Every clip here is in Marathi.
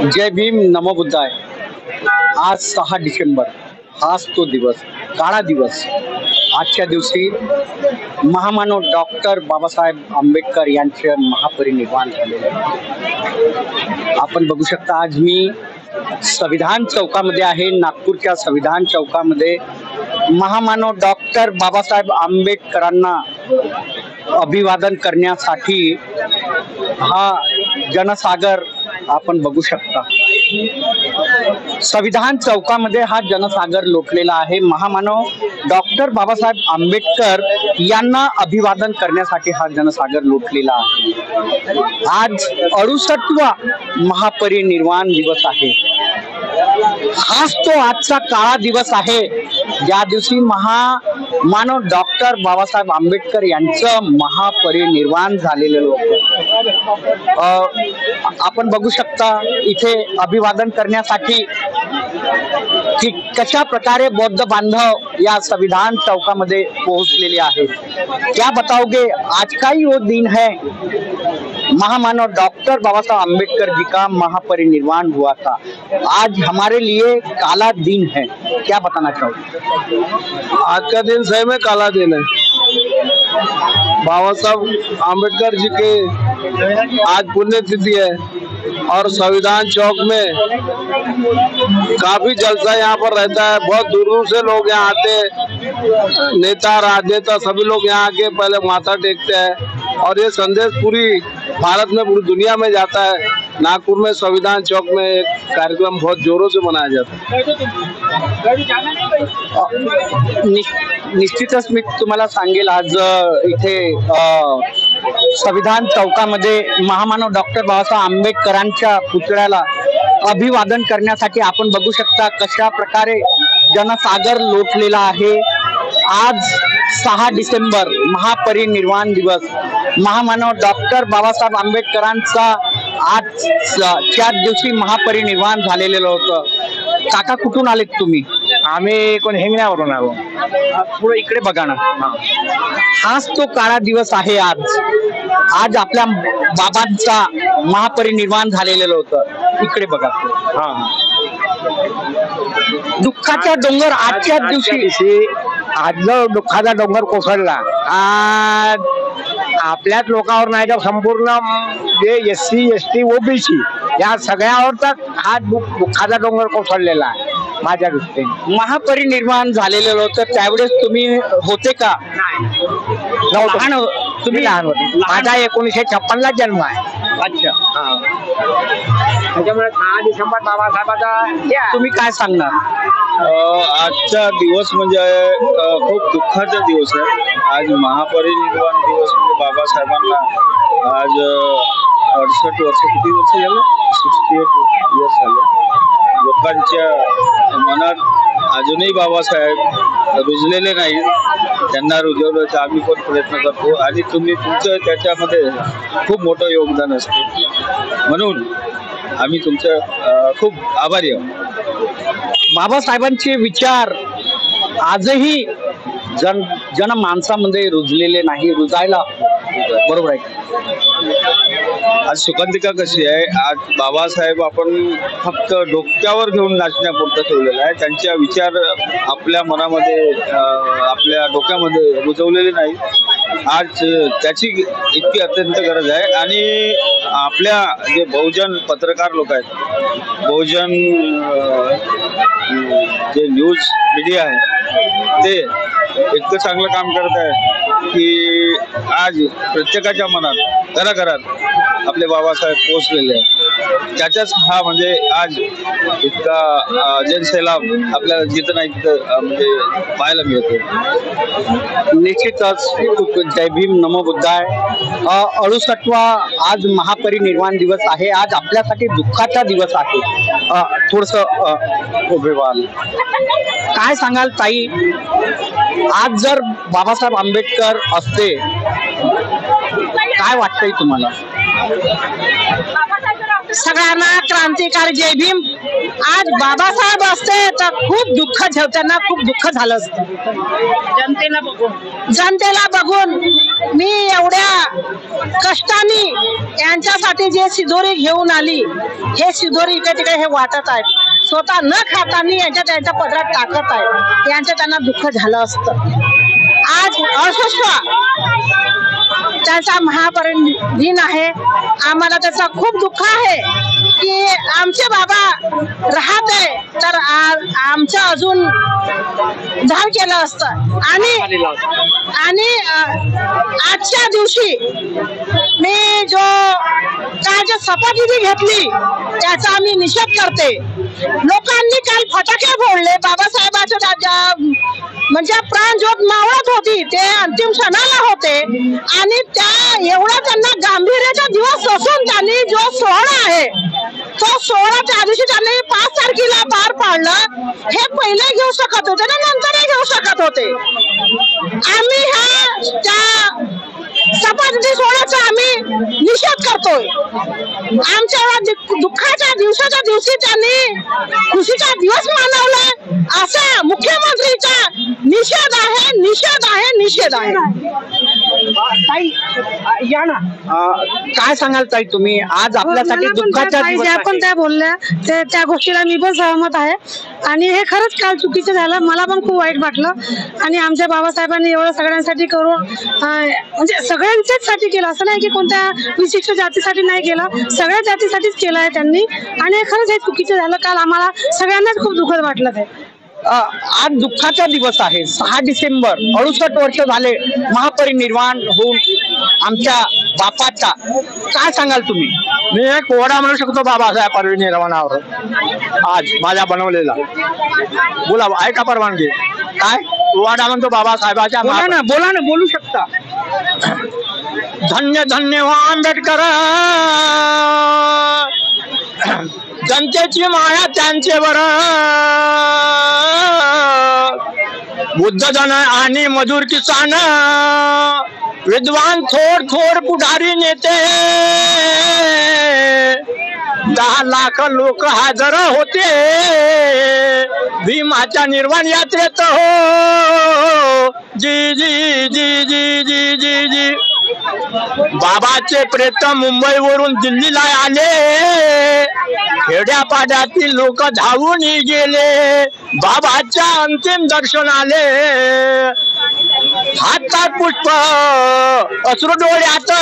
जय भीम नमो बुद्धाय। आज 6 डिसेंबर हाच तो दिवस, काळा दिवस। आजच्या दिवशी महामानव डॉक्टर बाबासाहेब आंबेडकर यांचे महापरिनिर्वाण झालेले आहे। आपण बघू शकता आज मी संविधान चौकामध्ये आहे। नागपूरच्या संविधान चौकामध्ये महामानव डॉक्टर बाबासाहेब आंबेडकरांना अभिवादन करण्यासाठी हा जनसागर आपण बघू शकता। संविधान चौकामध्ये हा जनसागर लोटलेला आहे। महामानव डॉक्टर बाबासाहेब आंबेडकर यांना अभिवादन करण्यासाठी हा जनसागर लोटलेला आहे। आज 68वा महापरिनिर्वाण दिवस आहे। हाच तो आजचा काळा दिवस आहे ज्या दिवशी महामानव डॉक्टर बाबासाहेब आंबेडकर यांचं महापरिनिर्वाण झालेलं होतं। आपण बघू शकता इथे अभिवादन करण्यासाठी की कशा प्रकारे बौद्ध बांधव या संविधान चौकामध्ये पोहोचलेले आहेत। क्या बताओगे, आज का ही वो दिन है, महामानव डॉक्टर बाबासाहेब आंबेडकर जी का महापरिनिर्वाण हुआ था। आज हमारे लिए काला दिन है, क्या बताना चाहोगे? आज का दिन सही में काला दिन है। बाबा साहब आम्बेडकर जी के आज पुण्यतिथि है और संविधान चौक में काफी जलसा यहाँ पर रहता है। बहुत दूर दूर से लोग यहाँ आते, नेता राजनेता सभी लोग यहाँ आके पहले माथा टेकते हैं और ये संदेश पूरी भारत में, पूरी दुनिया में जाता है। नागपुर में संविधान चौक में एक कार्यक्रम बहुत जोरों से मनाया जाता है। निश्चितच मी तुम्हाला सांगेल, आज इथे संविधान चौकामध्ये महामानव डॉक्टर बाबासाहेब आंबेडकरांच्या पुतळ्याला अभिवादन करण्यासाठी आपण बघू शकता कशा प्रकारे जनसागर लोटलेला आहे। आज 6 डिसेंबर महापरिनिर्वाण दिवस, महामानव डॉक्टर बाबासाहेब आंबेडकरांचा आजच्या दिवशी महापरिनिर्वाण झालेलं होतं। काका, कुठून आलेत तुम्ही? आम्ही कोण हिंगण्यावरून आलो। पुढे इकडे बघा ना। हाच तो काळा दिवस आहे। आज आपल्या बाबांचा महापरिनिर्वाण झालेलं होतं। इकडे बघा। दुःखाचा डोंगर आजच्या दिवशी, आज दुःखाचा डोंगर कोसळला। आज आपल्याच लोकांवर नाही तर संपूर्ण जे SC ST OBC या सगळ्यावर तर हा दुःखाचा डोंगर कोसळलेला आहे। माझ्या दृष्टीने महापरिनिर्वाण झालेलं होतं त्यावेळेस तुम्ही होते का? नव्हतं, तुम्ही लहान होते। माझा 1956 ला जन्म आहे। अच्छा, त्याच्यामुळे 6 डिसेंबर बाबासाहेबांचा तुम्ही काय सांगणार? आजचा दिवस म्हणजे खूप दुःखाचा दिवस आहे। आज महापरिनिर्वाण दिवस म्हणजे बाबासाहेबांना आज 68 वर्ष, किती वर्ष झालं? 68 इयर्स झाले। लोकांच्या मनात अजूनही बाबासाहेब रुजलेले नाही, त्यांना रुजवण्याचा आम्ही पण प्रयत्न करतो आणि तुमचं त्याच्यामध्ये खूप मोठं योगदान असते, म्हणून आम्ही तुमचं खूप आभारी आहोत। बाबासाहेबांचे विचार आजही जनमानसामध्ये रुजलेले नाही, रुजायला बरोबर आहे। आज सुगंधिका कशी आहे, आज बाबासाहेब आपण फक्त डोक्यावर घेऊन नाचण्यापुरतं ठेवलेलं आहे। त्यांच्या विचार आपल्या मनामध्ये, आपल्या डोक्यामध्ये रुजवलेले नाही। आज त्याची इतकी अत्यंत गरज आहे आणि आपल्या जे बहुजन पत्रकार लोक आहेत, बहुजन जे न्यूज मीडिया आहे, ते इतकं चांगलं काम करत आहे की आज प्रत्येकाच्या मनात, घराघरात आपले बाबासाहेब पोहोचलेले आहे। त्याच्याच हा म्हणजे आज इतका जनसैलाब आपल्याला जिथं नाही तिथं म्हणजे पाहायला मिळतो। निश्चितच जय भीम नमो बुद्धाय। 68वा आज महापरिनिर्वाण दिवस आहे। आज आपल्यासाठी दुःखाचा दिवस आहे। थोडस उभे व्हाल, काय सांगाल ताई? आज जर बाबासाहेब आंबेडकर असते काय वाटतंय तुम्हाला? सगळ्यांना क्रांतिकारी जय भीम. आज बाबासाहेब असते तर खूप दुःख त्यांना खूप दुःख झालं असतं. जनतेला बघून मी एवढ्या कष्टाने यांच्यासाठी जे शिदोरी घेऊन आली, हे शिदोरी इकडे तिकडे हे वाटत आहेत. स्वतः न खातानी यांच्या पदरात टाकत आहे. यांचं त्यांना दुःख झालं असतं. आज अशुष्वा त्यांचा महापरिनिर्वाण आहे. आम्हाला त्याचा खूप दुःख आहे की आमचे बाबा राहते तर आमचं अजून धार केलं असतं. आणि आजच्या दिवशी मी जो शपथविधी घेतली त्याचा आम्ही निषेध करते. लोकांनी काल फटाके फोडले. बाबासाहेबांच्या म्हणजे प्राणज्योत मावळत होती, ते अंतिम क्षणाला होते आणि त्या एवढा त्यांना गांभीर्याचा दिवस असून त्यांनी जो सोहळा आहे तो सोहळा त्या दिवशी त्यांनी 5 तारखेला पार पाडलं. हे पहिले घेऊ शकत होते ना नंतरही घेऊ शकत होते. आम्ही त्या शपथविधी सोहळ्याचा आम्ही निषेध करतोय. आमच्या दुःखाच्या दिवसाच्या दिवशी त्यांनी खुशीचा दिवस मानवला असा मुख्यमंत्रीचा निषेध आहे, निषेध आहे, निषेध आहे. ताई या ना, काय सांगाल ताई तुम्ही आज आपल्यासाठी दुःखाच्या दिवस आहे. आपण त्या बोलल्या त्या गोष्टीला मी पण सहमत आहे. आणि हे खरंच काल चुकीचं झालं. मला पण खूप वाईट वाटलं. आणि आमच्या बाबासाहेबांनी एवढं सगळ्यांसाठी करून म्हणजे सगळ्यांच्याच साठी केलं, असं नाही की कोणत्या विशिष्ट जातीसाठी नाही केलं, सगळ्या जातीसाठीच केलं आहे त्यांनी. आणि खरंच हे चुकीचं झालं. काल आम्हाला सगळ्यांनाच खूप दुःखद वाटलं ते. आज दुःखाचा दिवस आहे. 6 डिसेंबर 68 वर्ष झाले महापरिनिर्वाण होऊन आमच्या बापाचा. काय सांगाल तुम्ही? मी एक कोडा म्हणू शकतो बाबासाहेब परिनिर्वाणावर आज माझ्या बनवलेला. बोला, ऐका परवानगी. काय कोडा म्हणतो बाबासाहेबाच्या? बोला ना, बोलू शकता. धन्य धन्य हो आंबेडकर, जनतेची माया त्यांचेवर. बुद्ध जन आणि मजूर किसान, विद्वान थोर पुढारी नेते, 10 लाख लोक हजर होते भीमाच्या निर्वाण यात्रेत. हो जी जी जी जी जी जी जी. बाबाचे प्रेत मुंबईवरून दिल्लीला आले, खेड्यापाड्यातील लोक धावून गेले बाबाच्या अंतिम दर्शनाले. हातात पुष्प अश्रू डोळ्यात,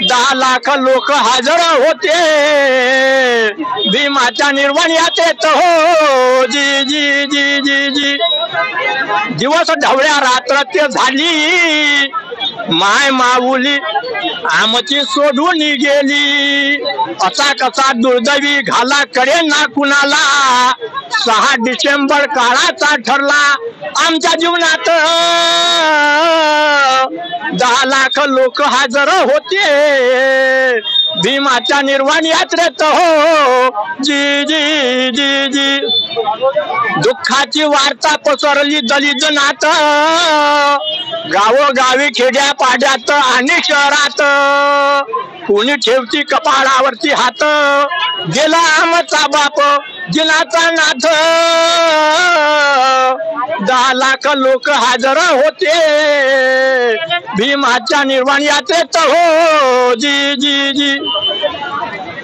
10 लाख लोक हजर होते भीमाच्या निर्वाण यात्रेत. हो जी जी जी जी जी. दिवस ढवळ्या रात्र ते झाली, माय माऊली आमची सोडून गेली. असा कसा दुर्दैवी घाला कडे ना कुणाला. 6 डिसेंबर काळाचा ठरला आमच्या जीवनात. 10 लाख लोक हजर होते भीमाच्या निर्वाण यात्रेत. हो जी जी जी जी. दुःखाची वार्ता पसरली दलित नात, गावोगावी खेड्या पाड्यात आणि शहरात. कोणी ठेवती कपाळावरती हात, गेला आमचा बाप जिनाचा नाथ. 10 लाख लोक हजर होते भीमाच्या निर्वाण यात्रेत. हो जी जी जी.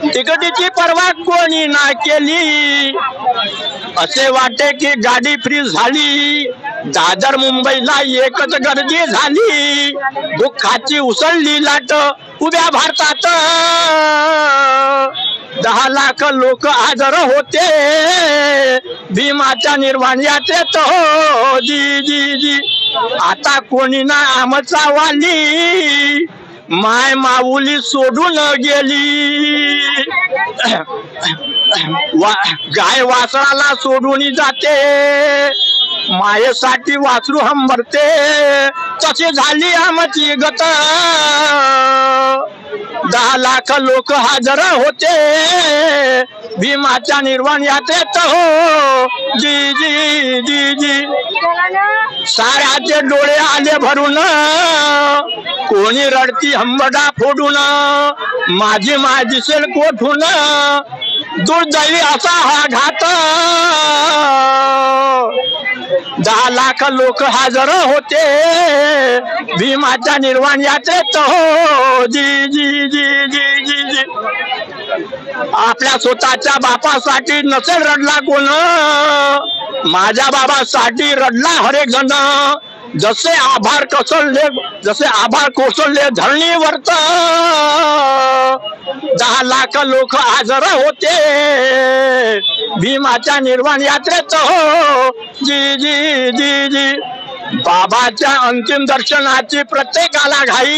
तिकीटीची पर्वा कोणी ना केली, असे वाटे की गाडी फ्री झाली. दादर मुंबईला एकच गर्दी झाली, दुःखाची उसळली लाट उभ्या भारतात. 10 लाख लोक हजर होते भीमाच्या निर्वाण यात्रेत. हो जी जी जी. आता कोणी ना आमचा वाली, माय माऊली सोडून गेली. गाय वासराला सोडून जाते, मायेसाठी वासरू हंबरते. तशी झाली आमची गत. 10 लाख लोक हजर होते भीमाच्या निर्वाण यात्रेत हो जी जी जी जी साऱ्याचे डोळे आले भरून कोणी रडती हंबडा फोडून माझी माय दिसेल कोठून दुर्दैवी असा हा घात 10 लाख लोक हजर होते भीमाच्या निर्वाण यात्रेत हो जी जी जी जी जी जी आपल्या स्वतःच्या बापासाठी नसेल रडला कोण माझ्या बाबासाठी रडला हरेक जण जसे आभार कोसळले धरणीवरत 10 लाख लोक हजर होते भीमाच्या निर्वाण यात्रेत हो जी जी जी जी बाबाच्या अंतिम दर्शनाची प्रत्येकाला घाई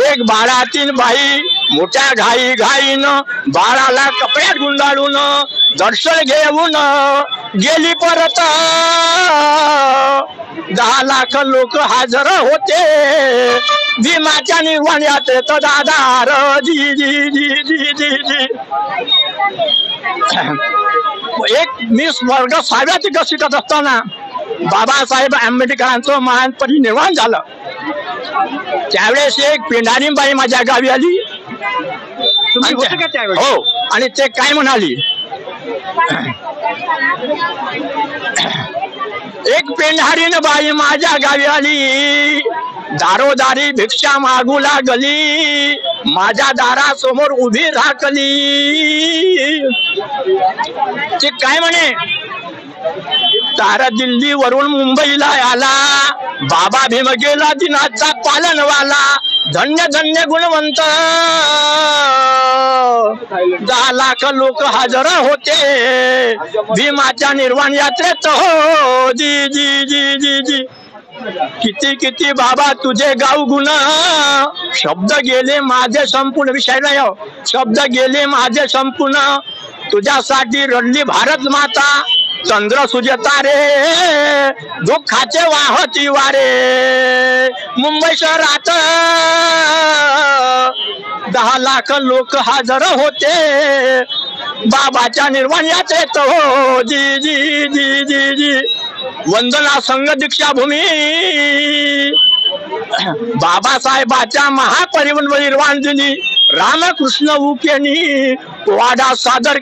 एक बाळातील बाई मोठ्या घाई घाईनं बाळाला कपड्यात गुंडाळून दर्शन घेऊन गेली परत 10 लाख लोक हजर होते भीमाच्या निर्वाण यात्रेत दादार जी जी जी जी जी जी एक मी वर्ग 6व्या शिकत असताना बाबासाहेब आंबेडकरांचं महान परिनिर्वाण झालं त्यावेळेस एक पेंढारी बाई माझ्या गावी आली हो आणि ते काय म्हणाली एक पेंढारीन बाई माझ्या गावी आली दारोदारी भिक्षा मागू लागली माझ्या दारासमोर उभी राखली ते काय म्हणे तारा दिल्ली वरून मुंबईला आला बाबा भीम गेला दिनाचा पालनवाला धन्य धन्य गुणवंत 10 लाख लोक हजर होते भीमाच्या निर्वाण यात्रेत हो जी जी जी जी जी किती किती बाबा तुझे गाव गुण शब्द गेले माझे संपूर्ण विषय नाही शब्द गेले माझे संपूर्ण तुझ्यासाठी रडली भारत माता चंद्र सुजता रे दुःखाचे वाहती वारे मुंबई शहरात 10 लाख लोक हजर होते बाबाच्या निर्वाण यात्रेत हो जी जी जी जी जी वंदना संघ दीक्षाभूमी बाबासाहेबाच्या महापरिनिर्वाण दिनी रामकृष्ण उकेनी ओवाडा सादर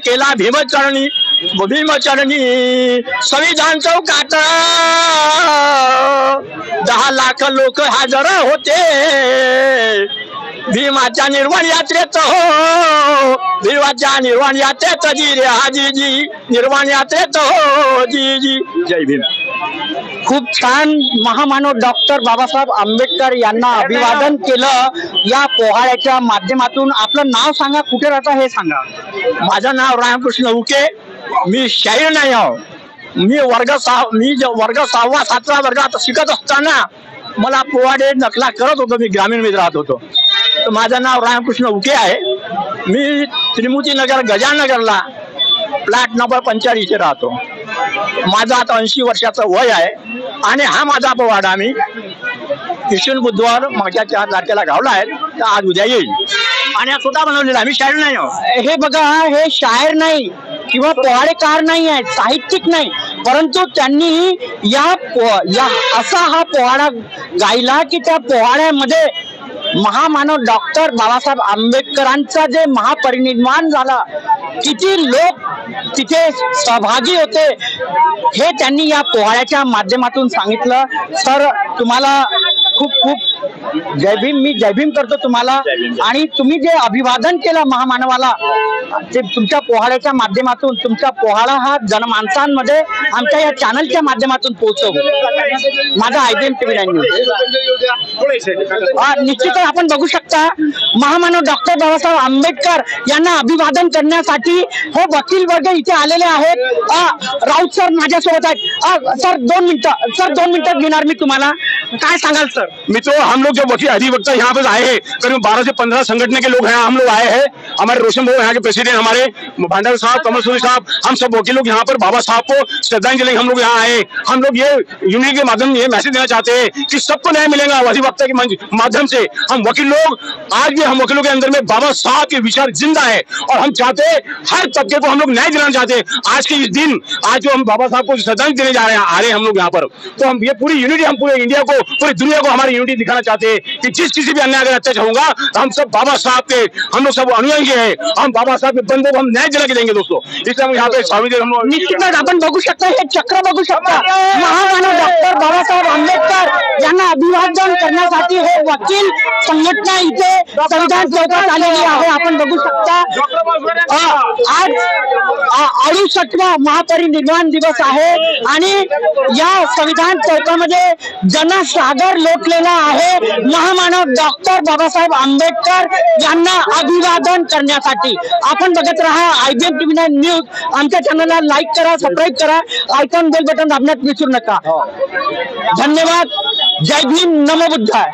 केला भीमचरणी संविधान चौकात 10 लाख लोक हजर होते भीमाच्या निर्वाण यात्रेत हो भीमाच्या निर्वाण यात्रेत जी रे हाजी जी निर्वाण यात्रेत हो जी जी जय भीम खूप छान महामानव डॉक्टर बाबासाहेब आंबेडकर यांना अभिवादन केलं या पोहाळ्याच्या माध्यमातून आपलं नाव सांगा कुठे राहता हे सांगा माझं नाव रामकृष्ण उके मी शाहीर नाही आहो मी वर्ग 6वा 7वा वर्गात शिकत असताना मला पोवाडे नकला करत होतो मी ग्रामीण मध्ये राहत होतो तर माझं नाव रामकृष्ण उके आहे मी त्रिमूर्ती नगर गजानगरला प्लॅट नंबर 45 इथे राहतो माझं आता 80 वर्षाचं वय आहे आणि हा माझा पोवाडा मी किशन बुधवार मागच्या 4 तारखेला गावला आहे तर आज उद्या येईल आणि हा स्वतः बनवलेला आहे मी शाहीर नाही आहो हे बघा हे शायर नाही किंवा पोवाडेकार नाही आहेत साहित्यिक नाही परंतु त्यांनी या असा हा पोवाडा गायला की त्या पोवाड्यामध्ये महामानव डॉक्टर बाबासाहेब आंबेडकरांचा जे महापरिनिर्वाण झाला किती लोक तिथे सहभागी होते हे त्यांनी या पोवाड्याच्या माध्यमातून सांगितलं सर तुम्हाला खूप खूप जय भीम मी जय भीम करतो तुम्हाला आणि तुम्ही जे अभिवादन केलं महामानवाला ते तुमच्या पोहाड्याच्या माध्यमातून तुमचा पोहाडा हा जनमानसांमध्ये आमच्या या चॅनलच्या माध्यमातून पोहोचव माझा IBM TV9 न्यूज निश्चितच आपण बघू शकता महामानव डॉक्टर बाबासाहेब आंबेडकर यांना अभिवादन करण्यासाठी हे वकील वर्ग इथे आलेले आहेत राऊत सर माझ्यासोबत आहेत सर 2 मिनिटं घेणार मी तुम्हाला काय सांगाल सर मित्रों, हम लोग जो वकील अधिवक्ता यहाँ पर आए हैं, करीब 12 से 15 संगठन के लोग हैं, हम लोग आए हैं। हमारे रोशन भाई यहाँ के प्रेसिडेंट, हमारे भांडार साहब, कमल सूरी साहब, हम सब वकील लोग यहाँ पर बाबा साहब को श्रद्धांजलि हम लोग यहाँ आए। हम लोग ये यूनिटी के माध्यम ये मैसेज देना चाहते हैं कि सबको न्याय मिलेगा अधिवक्ता के माध्यम से। हम वकील लोग आज भी हम वकीलों के अंदर में बाबा साहब के विचार जिंदा है और हम चाहते हैं हर तबके को हम लोग न्याय दिलाना चाहते हैं। आज के इस दिन, आज जो हम बाबा साहब को श्रद्धांजलि देने जा रहे हैं, आ रहे हैं हम लोग यहाँ पर, तो हम ये पूरी यूनिटी, हम पूरे इंडिया को, पूरी दुनिया को हमारी यूनिटी दिखाना चाहते हैं कि जिस किसी भी अन्याय अगर अत्याचार होगा तो हम सब बाबा साहब के, हम लोग सब अनुयायी हैं, हम बाबा साहब के बंदे को हम न्याय दिला के देंगे दोस्तों। इसलिए हम यहाँ पे स्वामी जी हम लोग निश्चितच आपण बघू शकता, हे चक्र बघू शकता, महामानव डॉक्टर बाबासाहेब आंबेडकर यांना अभिवादन करण्यासाठी हे वकील संघटना इथे संविधान चौकात आलेली आहे। आपण बघू शकता आज 68वा महापरिनिर्वाण दिवस आहे आणि या संविधान चौकामध्ये जनसागर लोटलेला आहे महामानव डॉक्टर बाबासाहेब आंबेडकर यांना अभिवादन करण्यासाठी। आपण बघत राहा IBM TV9 न्यूज। आमच्या चॅनलला लाईक करा, सबस्क्राईब करा, आयकॉन बेल बटन दाबण्यात विसरू नका। धन्यवाद। जय भीम, नमो बुद्धाय।